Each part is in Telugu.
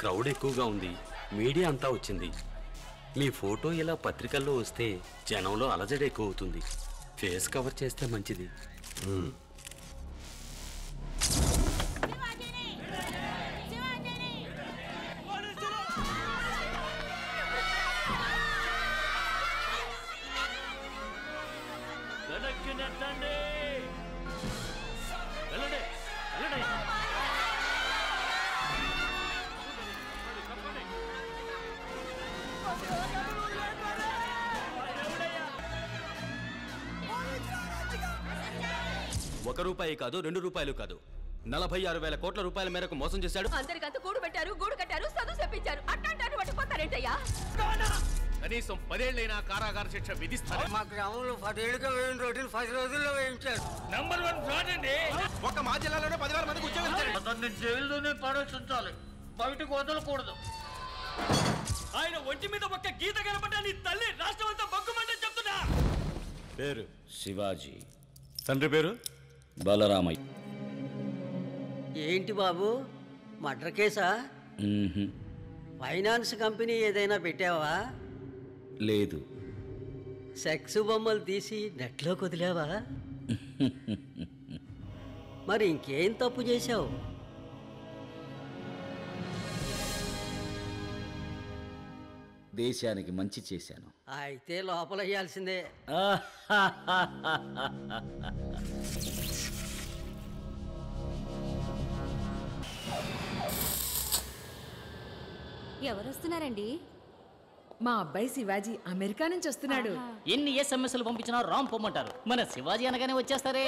క్రౌడ్ ఎక్కువగా ఉంది, మీడియా అంతా వచ్చింది. మీ ఫోటో ఇలా పత్రికల్లో వస్తే జనంలో అలజడి ఎక్కువ అవుతుంది. ఫేస్ కవర్ చేస్తే మంచిది. ₹1 కాదు, ₹2 కాదు, 46,000 కోట్ల రూపాయల మేరకు మోసం చేశాడు. అందరికంత గూడు పెట్టారు, గూడు కట్టారు, చదువు చెప్పించారు. అట్టాంటారు పట్టుకుపోతారేంటయ్యా? కనీసం 10 ఏళ్లైనా కారాగార శిక్ష విధిస్తారు. మా గ్రామంలో 10 ఏళ్ళుగా వేయిన రోడ్లు 10 రోజుల్లో వేయించారు. నంబర్ 1 ఫ్రాడ్ అండి. ఒక మా జిల్లాలోనే 10,000 మందికి ఉద్యోగం ఇచ్చారు. అతన్ని జైల్లోనే పడేస్తుంచాలి, బయటకు వదలకూడదు. ఆయన ఒంటి మీద ఒక్క గీత కనబడ్డా నీ తల్లి రాష్ట్రం అంతా బొగ్గుమంటని చెప్తున్నా. పేరు శివాజీ, తండ్రి పేరు బలరామయ్య. ఏంటి బాబు, మర్డర్ కేసా? ఫైనాన్స్ కంపెనీ ఏదైనా పెట్టావా? లేదు. సెక్స్ బొమ్మలు తీసి నెట్లో వదిలేవా? మరి ఇంకేం తప్పు చేశావు? దేశానికి మంచి చేశాను. అయితే లోపల వేయాల్సిందే. ఎవరొస్తున్నారండి? మా అబ్బాయి శివాజీ అమెరికా నుంచి వస్తున్నాడు. ఎన్ని ఎస్ఎంఎస్లు పంపించినా రామ్ పొమ్మంటారు. మన శివాజీ అనగానే వచ్చేస్తారే.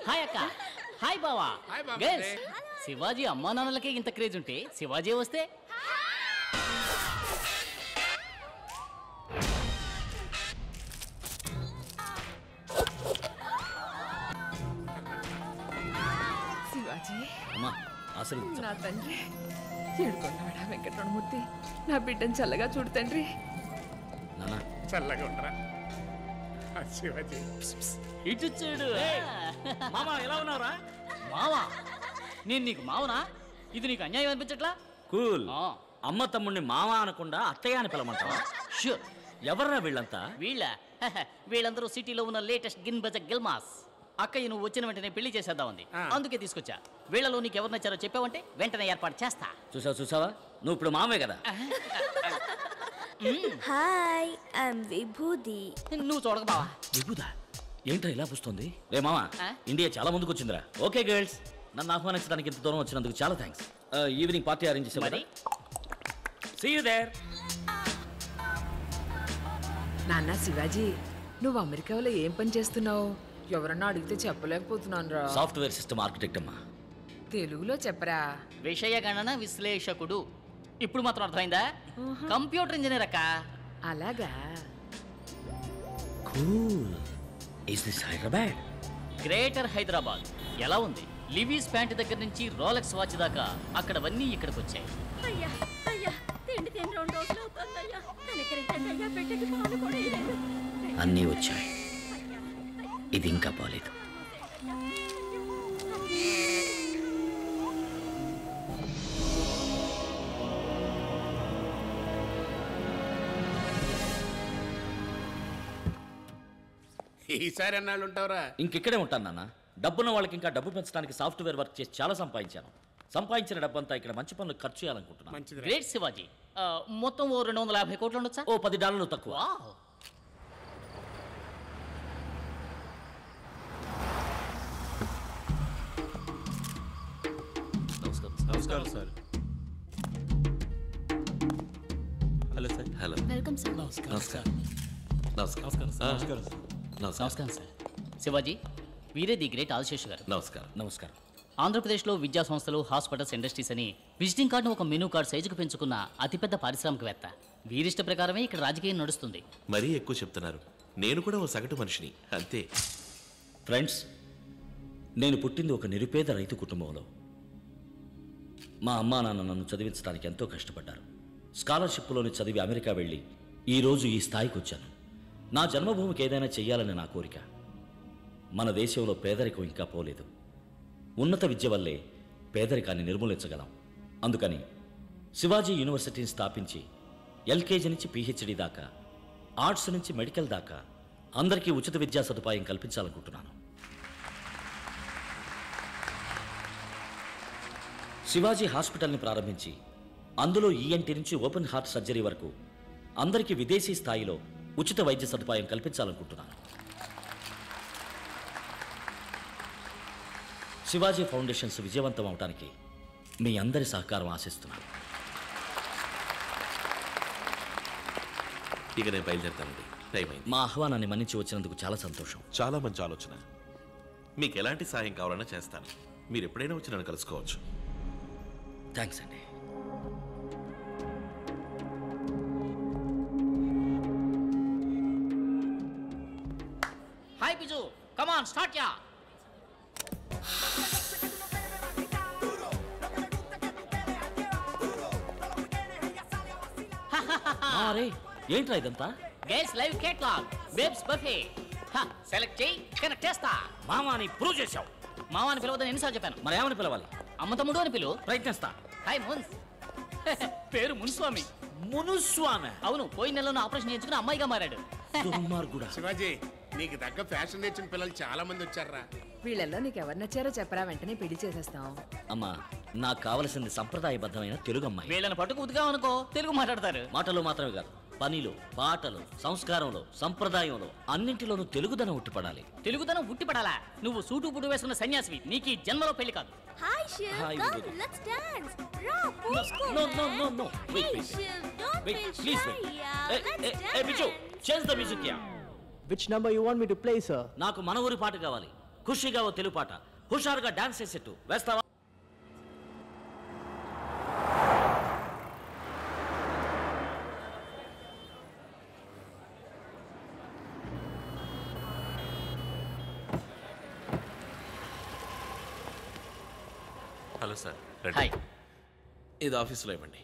హాయ్ అక్క, హాయ్ బావా. గర్ల్స్, శివాజీ అమ్మా నాన్నలకే ఇంత క్రేజ్ ఉంటే శివాజీ వస్తే శివాజీ అసలు నా తండ్రి, ఏడుకొండవాడా వెంకటరమూర్తి, నా బిడ్డను చల్లగా చూడు తండ్రి. చల్లగా ఉండరా శివాజీ. ఇటు చూడు. మామా ఎలా ఉన్నారా? మావా, నేను నీకు మావనా? ఇది నీకు అన్యాయం అనిపించట్లా? కూల్. అమ్మ తమ్ముడిని మావా అనకుండా అత్తయ్య అని పిలమంటావా? షూర్. ఎవర్రా వీళ్ళంతా? వీళ్ళందరూ సిటీలో ఉన్న లేటెస్ట్ గిన్బజ గిల్మాస్. అక్కయ్య నువ్వు వచ్చిన వెంటనే పెళ్లి చేసేద్దామంది, అందుకే తీసుకొచ్చా. వీళ్ళలో నీకు ఎవరు నచ్చారో చెప్పావంటే వెంటనే ఏర్పాటు చేస్తా. చూసావా, నువ్వు ఇప్పుడు మామే కదా. హాయ్, ఐఎమ్ విభూది. నువ్వు చూడక బావా. విభూదా ఏంట్రా ఇలా పుస్తుంది? రే మామా, ఇండియా చాలా ముందుకు వచ్చిందిరా. ఓకే గర్ల్స్, నన్ను ఆహ్వానించడానికి ఇంత దూరం వచ్చినందుకు చాలా థ్యాంక్స్. ఈవినింగ్ పార్టీ అరేంజ్ చేసాం మరి. See you there. నాన్న శివాజీ, నువ్వు అమెరికాలో ఏం పని చేస్తున్నావు? ఎవరన్నా అడిగితే చెప్పలేకపోతున్నాను రా. సాఫ్ట్వేర్ సిస్టమ్ ఆర్కిటెక్ట్ అమ్మా. తెలుగులో చెప్పరా. విషయ గణన విశ్లేషకుడు. ఇప్పుడు మాత్రం అర్థమైందా? కంప్యూటర్ ఇంజనీర్ అక్క. అలాగా. Cool. Is this Hyderabad? Greater Hyderabad. ఎలా ఉంది? లివీస్ ప్యాంట్ దగ్గర నుంచి రోలెక్స్ వాచ్ దాకా అక్కడవన్నీ ఇక్కడికి వచ్చాయి. అయ్యా అయ్యా, తిండి తిని 2 రోజులు అవుతుందయ్యా. కనికరించండి అయ్యా, పెట్టకి పాలు కూడా ఇవ్వలేదు. అన్నీ వచ్చాయి, ఇది ఇంకా బాలేదు. ఈసారి ఎన్నాళ్ళు ఉంటావురా? ఇంకెక్కడే ఉంటాను నాన్న. డబ్బున్న వాళ్ళకి ఇంకా డబ్బు పెంచడానికి సాఫ్ట్వేర్ వర్క్ చేసి చాలా సంపాదించాను. సంపాదించిన డబ్బంతా ఇక్కడ మంచి పనులు ఖర్చు చేయాలనుకుంటున్నాను. గ్రేట్ శివాజీ. మొత్తం ఓ 250 కోట్లు ఉండొచ్చా? ఓ $10 తక్కువ. నమస్కారం sir. Hello sir. Hello. Welcome sir. నమస్కారం. నమస్కారం సార్. శివాజీ, వీరే ది గ్రేట్ ఆదిశేషు గారు. నమస్కారం. ఆంధ్రప్రదేశ్లో విద్యా సంస్థలు, హాస్పిటల్స్, ఇండస్ట్రీస్ అని విజిటింగ్ కార్డును ఒక మెనూ కార్డ్ సైజుకు పెంచుకున్న అతిపెద్ద పారిశ్రామికవేత్త. వీరిష్ట ప్రకారమే ఇక్కడ రాజకీయం నడుస్తుంది. మరీ ఎక్కువ చెప్తున్నారు. నేను కూడా ఓ సగటు మనిషిని, అంతే. ఫ్రెండ్స్, నేను పుట్టింది ఒక నిరుపేద రైతు కుటుంబంలో. మా అమ్మా నాన్న నన్ను చదివించడానికి ఎంతో కష్టపడ్డారు. స్కాలర్షిప్లోని చదివి అమెరికా వెళ్ళి ఈరోజు ఈ స్థాయికి వచ్చాను. నా జన్మభూమికి ఏదైనా చెయ్యాలని నా కోరిక. మన దేశంలో పేదరికం ఇంకా పోలేదు. ఉన్నత విద్య వల్లే పేదరికాన్ని నిర్మూలించగలం. అందుకని శివాజీ యూనివర్సిటీని స్థాపించి ఎల్కేజీ నుంచి పీహెచ్డీ దాకా, ఆర్ట్స్ నుంచి మెడికల్ దాకా అందరికీ ఉచిత విద్యా సదుపాయం కల్పించాలనుకుంటున్నాను. శివాజీ హాస్పిటల్ని ప్రారంభించి అందులో ఈఎన్టీ నుంచి ఓపెన్ హార్ట్ సర్జరీ వరకు అందరికీ విదేశీ స్థాయిలో ఉచిత వైద్య సదుపాయం కల్పించాలనుకుంటున్నాను. శివాజీ ఫౌండేషన్స్ విజయవంతం అవడానికి మీ అందరి సహకారం ఆశిస్తున్నాను. ఇక నేను బయలుదేరుతానండి, టైం అయింది. మా ఆహ్వానాన్ని మన్నించి వచ్చినందుకు చాలా సంతోషం. చాలా మంచి ఆలోచన. మీకు ఎలాంటి సాయం కావాలన్నా చేస్తాను. మీరు ఎప్పుడైనా వచ్చి నన్ను కలుసుకోవచ్చు. థ్యాంక్స్ అండి. Hi Biju, come on start యా. అరే ఏంట్రా ఇదంతా? Guys live catalogue babes buffet. Select చేయి, కనెక్ట్ చేస్తా. మామాని ప్రూవ్ చేశావు. మావాని పిలవద్దని ఎన్నిసార్లు చెప్పాను? మరి ఏమని పిలవాలి? అమ్మ తమ్ముడు అని పిలువు. ప్రయత్నిస్తా. హాయ్ మున్స్. పేరు మున్స్వామి. మునుస్వామి? అవును, పోయిన నెలలో ఆపరేషన్ చేయించుకుని అమ్మాయిగా మారాడు. దుర్మార్గుడా. శివాజీ, నీకు తగ్గ ఫ్యాషన్ నేర్చిన పిల్లలు చాలా మంది వచ్చారా? వీళ్ళల్లో నీకు ఎవరు నచ్చారో చెప్పరా, వెంటనే పెళ్లి చేసేస్తాం. అమ్మా, నాకు కావలసింది సంప్రదాయబద్ధమైన తెలుగు అమ్మాయి. వీళ్ళని పట్టుకు ఉతికామనుకో తెలుగు మాట్లాడతారు. మాటలు మాత్రమే కాదు, పనిలో, పాటలు, సంస్కారంలో, సంప్రదాయంలో అన్నింటిలోనూ తెలుగుదనం ఉట్టిపడాలి. తెలుగుదనం ఉట్టిపడాలా? నువ్వు సూటు పుడు వేసుకున్న సన్యాసివి, నీకు ఈ జన్మలో పెళ్లి కాదు. Hi Shiv, Hi, come, Vibhuti. let's dance. రా, పూసుకో. No. Wait. Hey Shiv, don't Wait, feel please shy, wait. yeah. Let's dance. Hey, Bichu, change the music here. Which number you want me to play, sir? నాకు మన ఊరి పాట కావాలి. ఖుషిగా ఓ తెలుగు పాట. హుషారుగా డాన్స్ చేసేట్టు వేస్తావా? Hello sir, hi. ఇది ఆఫీస్లో ఇవ్వండి.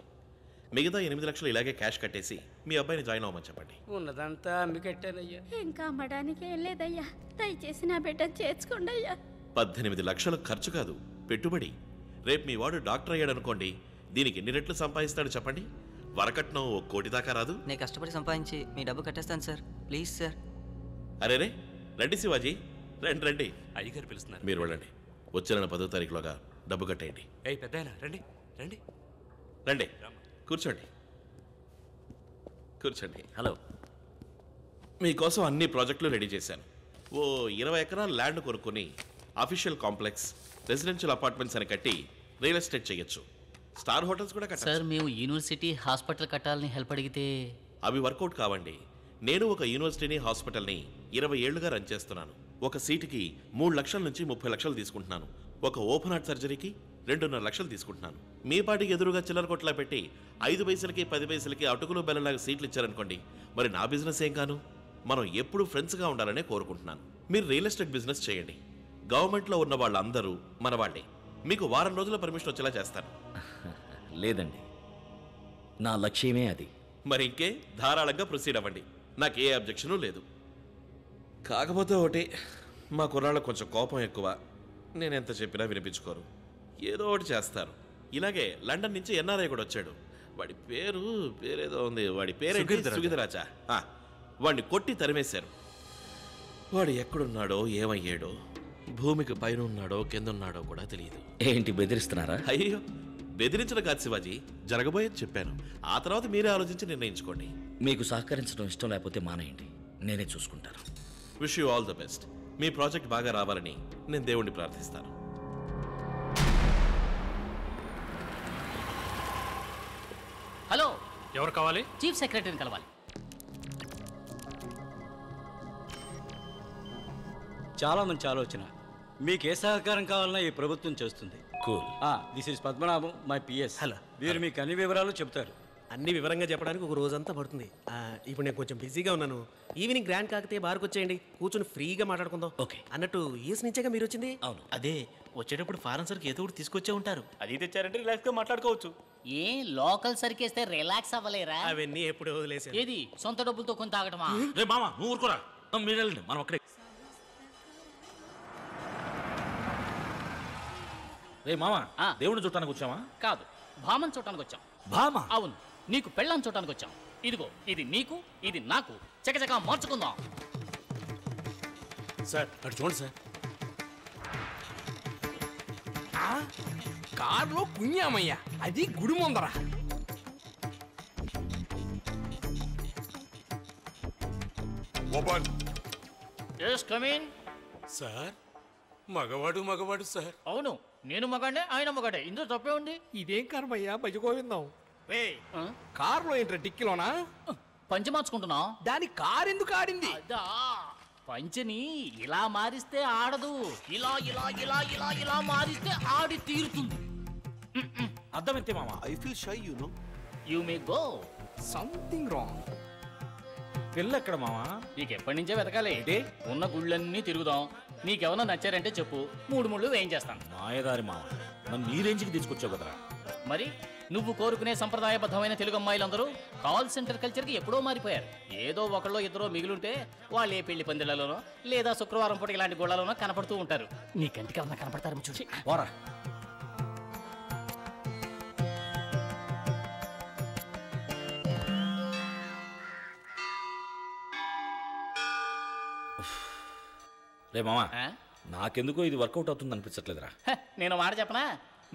మిగతా 8 లక్షలు ఇలాగే క్యాష్ కట్టేసి మీ అబ్బాయిని జాయిన్ అవ్వమని చెప్పండి. ఉన్నదంతా అమ్మి కట్టానయ్యా. ఇంకా అమ్మడానికి ఏం లేదయ్యా, దయచేసి నా బిడ్డను చేర్చుకోండి అయ్యా. 18 లక్షలు ఖర్చు కాదు, పెట్టుబడి. రేపు మీ వాడు డాక్టర్ అయ్యాడు అనుకోండి, దీనికి ఎన్ని రెట్లు సంపాదిస్తాడు చెప్పండి? వరకట్నం 1 కోటి దాకా రాదు. నేను కష్టపడి సంపాదించి మీ డబ్బు కట్టేస్తాను సార్, ప్లీజ్ సార్. అరే రండి శివాజీ, రండి. అయ్యగారు పిలుస్తున్నారు. మీరు వెళ్ళండి. వచ్చే నెల 10వ తారీఖులోగా డబ్బు కట్టేయండి. ఏయ్ పెద్దాయన, రండి. రండి, కూర్చోండి. హలో. మీకోసం అన్ని ప్రాజెక్టులు రెడీ చేశాను. ఓ 20 ఎకరాల ల్యాండ్ కొనుక్కొని అఫీషియల్ కాంప్లెక్స్, రెసిడెన్షియల్ అపార్ట్మెంట్స్ అని కట్టి రియల్ ఎస్టేట్ చేయొచ్చు. స్టార్ హోటల్స్ కూడా కట్టాలి. సార్, మేము యూనివర్సిటీ హాస్పిటల్ కట్టాలని హెల్ప్ అడిగితే అవి వర్కౌట్ కావండి. నేను ఒక యూనివర్సిటీని, హాస్పిటల్ని 20 ఏళ్లుగా రన్ చేస్తున్నాను. ఒక సీటుకి 3 లక్షల నుంచి 30 లక్షలు తీసుకుంటున్నాను. ఒక ఓపెన్ హార్ట్ సర్జరీకి 2.5 లక్షలు తీసుకుంటున్నాను. మీ పాటికి ఎదురుగా చిల్లర కొట్లా పెట్టి 5 పైసలకి 10 పైసలకి అటుకులు బెల్లంలాగా సీట్లు ఇచ్చారనుకోండి, మరి నా బిజినెస్ ఏం కాను? మనం ఎప్పుడు ఫ్రెండ్స్గా ఉండాలనే కోరుకుంటున్నాను. మీరు రియల్ ఎస్టేట్ బిజినెస్ చేయండి. గవర్నమెంట్లో ఉన్న వాళ్ళందరూ మన వాళ్ళే. మీకు వారం రోజుల పర్మిషన్ వచ్చేలా చేస్తాను. లేదండి, నా లక్ష్యమే అది. మరి ఇంకే, ధారాళంగా ప్రొసీడ్ అవ్వండి. నాకు ఏ అబ్జెక్షను లేదు. కాకపోతే ఒకటి, మా కుర్రాళ్ళకు కొంచెం కోపం ఎక్కువ. నేను ఎంత చెప్పినా వినిపించుకోరు, ఏదో ఒకటి చేస్తారు. ఇలాగే లండన్ నుంచి ఎన్ఆర్ఐ కూడా వచ్చాడు. వాడి పేరేదో ఉంది. వాడి పేరు సుగీధరాజా. వాడిని కొట్టి తరిమేశారు. వాడు ఎక్కడున్నాడో, ఏమయ్యాడో, భూమికి పైన ఉన్నాడో కింద ఉన్నాడో కూడా తెలియదు. ఏంటి బెదిరిస్తున్నారా? అయ్యో, బెదిరించడం కాదు శివాజీ, జరగబోయేది చెప్పాను. ఆ తర్వాత మీరే ఆలోచించి నిర్ణయించుకోండి. మీకు సహకరించడం ఇష్టం లేకపోతే మానేయండి, నేనే చూసుకుంటాను. Wish you all the best. Me project బాగా రావాలని నేను దేవుణ్ణి ప్రార్థిస్తాను. హలో, ఎవరు కావాలి? చీఫ్ సెక్రటరీని కలవాలి. చాలా మంచి ఆలోచన. మీకు ఏ సహకారం కావాలన్నా ఈ ప్రభుత్వం చేస్తుంది. Cool. This is Padmanabham, my PS. Hello. వీరు మీకు అన్ని వివరాలు చెప్తారు. అన్ని వివరంగా చెప్పడానికి ఒక రోజంతా పడుతుంది. ఇప్పుడు నేను కొంచెం బిజీగా ఉన్నాను. ఈవినింగ్ గ్రాండ్ కాకతే బార్కి వచ్చేయండి, కూర్చొని ఫ్రీగా మాట్లాడుకుందాం. ఓకే. అన్నట్టు యూఎస్ నుంచేగా మీరు వచ్చింది? అవును. అదే వచ్చేటప్పుడు ఫారెన్ సర్కి ఏదో ఒకటి తీసుకొచ్చే ఉంటారు. అది తెచ్చారంటే రిలాక్స్ గా మాట్లాడుకోవచ్చు. ఏ లోకల్ సరికేస్తే రిలాక్స్ అవ్వలేరా? అవన్నీ ఎప్పుడు వదిలేసాను. ఏది సొంత డబ్బులతో కొంత తాగటమా? రే మామ, నువ్వు ఊరుకోరా. మీరు వెళ్ళండి, మనం అక్కడే. రే మామా దేవుని చూడటానికి వచ్చావా? కాదు, భామన్ చూడటానికి వచ్చాం. భామ? అవును, నీకు పెళ్ళాం చూడటానికి వచ్చాం. ఇదిగో, ఇది నీకు, ఇది నాకు. చకచకా మార్చుకుందాం. సార్ అటు చూడండి సార్. కారులో పుణ్యామయ్య, అది గుడి ముందర. సార్ మగవాడు సార్. అవును, నేను మగాడే, ఆయన మగాడే. ఇందులో తప్పే ఉంది. ఇదేం కర్మయ్యా, భజగోవిందాం. కారులో ఏంట్రా డిక్కిలోనా? పంచి మార్చుకుంటున్నాం. దాని కారు ఎందుకు ఆడింది? అదా, పంచని ఇలా మారిస్తే ఆడదు, ఇలా ఇలా ఇలా ఇలా ఇలా మారిస్తే ఆడి తీరుతుంది. అర్థమైతే మామ. I feel shy, you know. You may go. Something wrong. పిల్ల ఎక్కడ మామా? నీకు ఎప్పటి నుంచే వెతకాలి. ఉన్న గుళ్ళన్నీ తిరుగుదాం. నీకెవరన్నా నచ్చారంటే చెప్పు, 3 ముళ్ళు వేయించేస్తాను. మాయదారి మామ, నన్ను ఈ రేంజ్కి తీసుకొచ్చావు కదరా. మరి నువ్వు కోరుకునే సంప్రదాయబద్ధమైన తెలుగు అమ్మాయిలందరూ కాల్ సెంటర్ కల్చర్కి ఎప్పుడో మారిపోయారు. ఏదో ఒకళ్ళో ఇద్దరో మిగిలింటే వాళ్ళు ఏ పెళ్లి పందిళ్లలోనో లేదా శుక్రవారం పూట ఇలాంటి గోళ్లలోనో కనపడుతూ ఉంటారు. నీ కంటికి ఏమన్నా కనపడతారు చూసి పోరా. రే మామా, నాకెందుకో ఇది వర్కౌట్ అవుతుంది అనిపించట్లేదురా. నేను మాట చెప్పనా,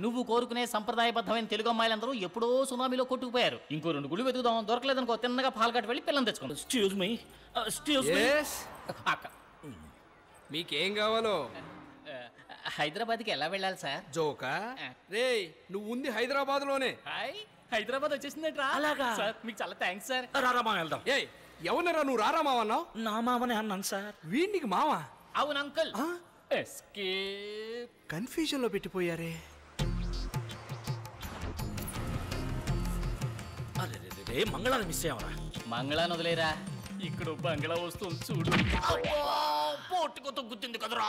నువ్వు కోరుకునే సంప్రదాయబద్ధమైన తెలుగు అమ్మాయిలందరూ ఎప్పుడో సునామీలో కొట్టుకుపోయారు. ఇంకో 2 గుళ్ళు వెతుకుదాం. దొరకలేదనుకో తిన్నగా పాల్గట్టు వెళ్ళి పిల్లని తెచ్చుకోండి. Excuse me. మీకేం కావాలో? హైదరాబాద్కి ఎలా వెళ్ళాలి సార్? జోకా రే, నువ్వు ఉంది హైదరాబాద్ లోనే. హైదరాబాద్ వచ్చేసిందంట్రా. అలాగా సార్, మీకు చాలా థ్యాంక్స్ సార్. రారామా వెళ్దాం. ఏ ఎవరినరా నువ్వు రారా మావన్నావు? నా మామనే అన్నాను సార్. వీడికి మావా? అవును అంకుల్. ఎస్కేప్. కన్ఫ్యూజన్ లో పెట్టిపోయారే. అరే మంగళాన్ని మిస్ అయ్యావరా? మంగళాన్ని వదిలేరా, ఇక్కడ బంగ్లా వస్తుంది చూడు. పోటుకొత్త గుర్తుంది కదరా.